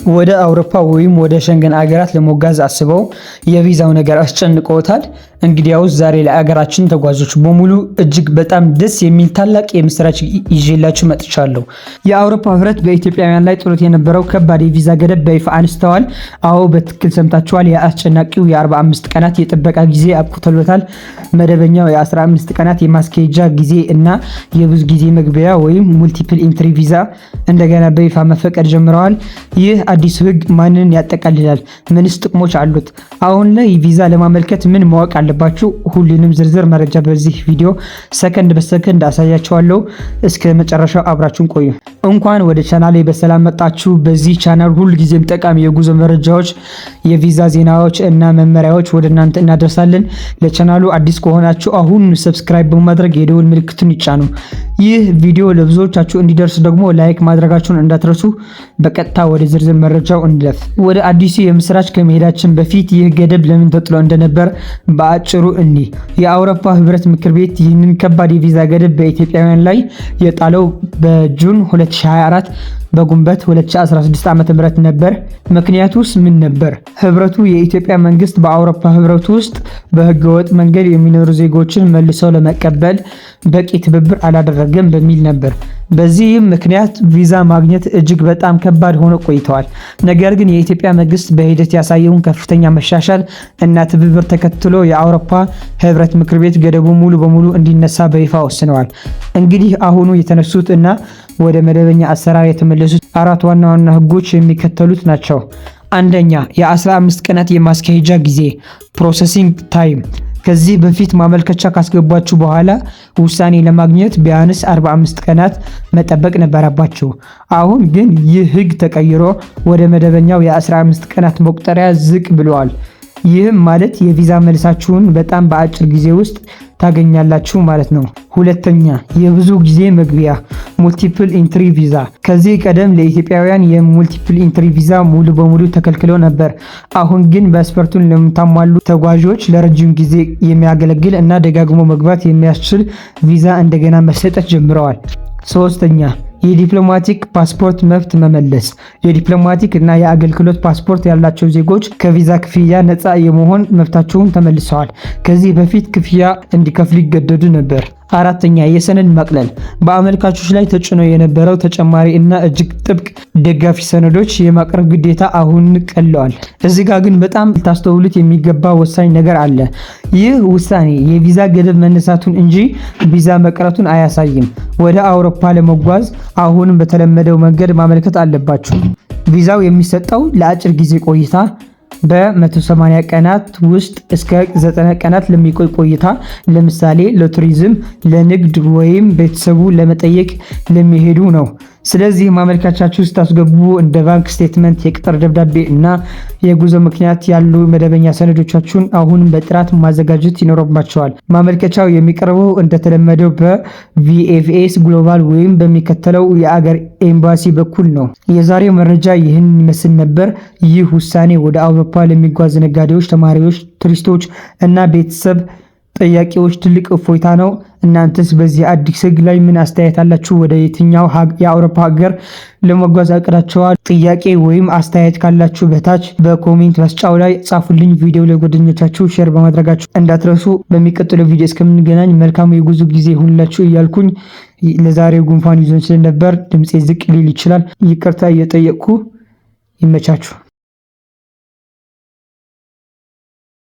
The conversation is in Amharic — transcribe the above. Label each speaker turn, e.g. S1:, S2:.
S1: ወደ አውሮፓ ወይም ወደ ሸንገን አገራት ለመጓዝ አስበው የቪዛው ነገር አስጨንቆታል? እንግዲያውስ ዛሬ ለአገራችን ተጓዦች በሙሉ እጅግ በጣም ደስ የሚል ታላቅ የምስራች ይዤላችሁ መጥቻለሁ። የአውሮፓ ህብረት በኢትዮጵያውያን ላይ ጥሎት የነበረው ከባድ የቪዛ ገደብ በይፋ አንስተዋል። አዎ በትክክል ሰምታችኋል። የአስጨናቂው የ45 ቀናት የጥበቃ ጊዜ አብቅቶለታል። መደበኛው የ15 ቀናት የማስኬጃ ጊዜ እና የብዙ ጊዜ መግቢያ ወይም ሙልቲፕል ኢንትሪ ቪዛ እንደገና በይፋ መፈቀድ ጀምረዋል። ይህ አዲስ ህግ ማንን ያጠቃልላል? ምንስ ጥቅሞች አሉት? አሁን ላይ ቪዛ ለማመልከት ምን ማወቅ አለባችሁ? ሁሉንም ዝርዝር መረጃ በዚህ ቪዲዮ ሰከንድ በሰከንድ አሳያችኋለሁ። እስከ መጨረሻው አብራችሁን ቆዩ። እንኳን ወደ ቻናሌ በሰላም መጣችሁ። በዚህ ቻናል ሁልጊዜም ጠቃሚ የጉዞ መረጃዎች፣ የቪዛ ዜናዎች እና መመሪያዎች ወደ እናንተ እናደርሳለን። ለቻናሉ አዲስ ከሆናችሁ አሁን ሰብስክራይብ በማድረግ የደወል ምልክቱን ይጫኑ። ይህ ቪዲዮ ለብዙዎቻችሁ እንዲደርስ ደግሞ ላይክ ማድረጋችሁን እንዳትረሱ። በቀጥታ ወደ ዝርዝር መረጃው እንለፍ። ወደ አዲሱ የምስራች ከመሄዳችን በፊት ይህ ገደብ ለምን ተጥሎ እንደነበር በአጭሩ እንይ። የአውሮፓ ህብረት ምክር ቤት ይህንን ከባድ የቪዛ ገደብ በኢትዮጵያውያን ላይ የጣለው በጁን 2024 በግንቦት 2016 ዓ.ም ነበር። ምክንያቱስ ምን ነበር? ህብረቱ የኢትዮጵያ መንግስት በአውሮፓ ህብረት ውስጥ በህገወጥ መንገድ የሚኖሩ ዜጎችን መልሰው ለመቀበል በቂ ትብብር አላደረገም በሚል ነበር። በዚህም ምክንያት ቪዛ ማግኘት እጅግ በጣም ከባድ ሆኖ ቆይተዋል። ነገር ግን የኢትዮጵያ መንግስት በሂደት ያሳየውን ከፍተኛ መሻሻል እና ትብብር ተከትሎ የአውሮፓ ህብረት ምክር ቤት ገደቡ ሙሉ በሙሉ እንዲነሳ በይፋ ወስነዋል። እንግዲህ አሁኑ የተነሱት እና ወደ መደበኛ አሰራር የተመለሱት አራት ዋና ዋና ህጎች የሚከተሉት ናቸው። አንደኛ፣ የ15 ቀናት የማስኬጃ ጊዜ ፕሮሰሲንግ ታይም። ከዚህ በፊት ማመልከቻ ካስገባችሁ በኋላ ውሳኔ ለማግኘት ቢያንስ 45 ቀናት መጠበቅ ነበረባችሁ። አሁን ግን ይህ ህግ ተቀይሮ ወደ መደበኛው የ15 ቀናት መቁጠሪያ ዝቅ ብለዋል። ይህም ማለት የቪዛ መልሳችሁን በጣም በአጭር ጊዜ ውስጥ ታገኛላችሁ ማለት ነው። ሁለተኛ፣ የብዙ ጊዜ መግቢያ ሙልቲፕል ኢንትሪ ቪዛ። ከዚህ ቀደም ለኢትዮጵያውያን የሙልቲፕል ኢንትሪ ቪዛ ሙሉ በሙሉ ተከልክሎ ነበር። አሁን ግን መስፈርቱን ለምታሟሉ ተጓዦች ለረጅም ጊዜ የሚያገለግል እና ደጋግሞ መግባት የሚያስችል ቪዛ እንደገና መሰጠት ጀምረዋል። ሶስተኛ፣ የዲፕሎማቲክ ፓስፖርት መብት መመለስ። የዲፕሎማቲክ እና የአገልግሎት ፓስፖርት ያላቸው ዜጎች ከቪዛ ክፍያ ነፃ የመሆን መብታቸውን ተመልሰዋል። ከዚህ በፊት ክፍያ እንዲከፍሉ ይገደዱ ነበር። አራተኛ፣ የሰነድ ማቅለል። በአመልካቾች ላይ ተጭኖ የነበረው ተጨማሪ እና እጅግ ጥብቅ ደጋፊ ሰነዶች የማቅረብ ግዴታ አሁን ቀለዋል። እዚህ ጋር ግን በጣም ልታስተውሉት የሚገባ ወሳኝ ነገር አለ። ይህ ውሳኔ የቪዛ ገደብ መነሳቱን እንጂ ቪዛ መቅረቱን አያሳይም። ወደ አውሮፓ ለመጓዝ አሁንም በተለመደው መንገድ ማመልከት አለባችሁ። ቪዛው የሚሰጠው ለአጭር ጊዜ ቆይታ በ180 ቀናት ውስጥ እስከ 90 ቀናት ለሚቆይ ቆይታ፣ ለምሳሌ ለቱሪዝም፣ ለንግድ ወይም ቤተሰቡ ለመጠየቅ ለሚሄዱ ነው። ስለዚህ ማመልከቻችሁ ስታስገቡ እንደ ባንክ ስቴትመንት፣ የቅጥር ደብዳቤ እና የጉዞ ምክንያት ያሉ መደበኛ ሰነዶቻችሁን አሁን በጥራት ማዘጋጀት ይኖርባቸዋል። ማመልከቻው የሚቀርበው እንደተለመደው በቪኤፍኤስ ግሎባል ወይም በሚከተለው የአገር ኤምባሲ በኩል ነው። የዛሬው መረጃ ይህን ይመስል ነበር። ይህ ውሳኔ ወደ አውሮፓ ለሚጓዙ ነጋዴዎች፣ ተማሪዎች፣ ቱሪስቶች እና ቤተሰብ ጠያቂዎች ትልቅ እፎይታ ነው። እናንተስ በዚህ አዲስ ህግ ላይ ምን አስተያየት አላችሁ? ወደ የትኛው የአውሮፓ ሀገር ለመጓዝ አቅዳችኋል? ጥያቄ ወይም አስተያየት ካላችሁ በታች በኮሜንት መስጫው ላይ ጻፉልኝ። ቪዲዮ ለጓደኞቻችሁ ሼር በማድረጋችሁ እንዳትረሱ። በሚቀጥለው ቪዲዮ እስከምንገናኝ መልካም የጉዞ ጊዜ ይሁንላችሁ እያልኩኝ ለዛሬው ጉንፋን ይዞኝ ስለነበር ድምጼ ዝቅ ሊል ይችላል። ይቅርታ እየጠየቅኩ ይመቻችሁ።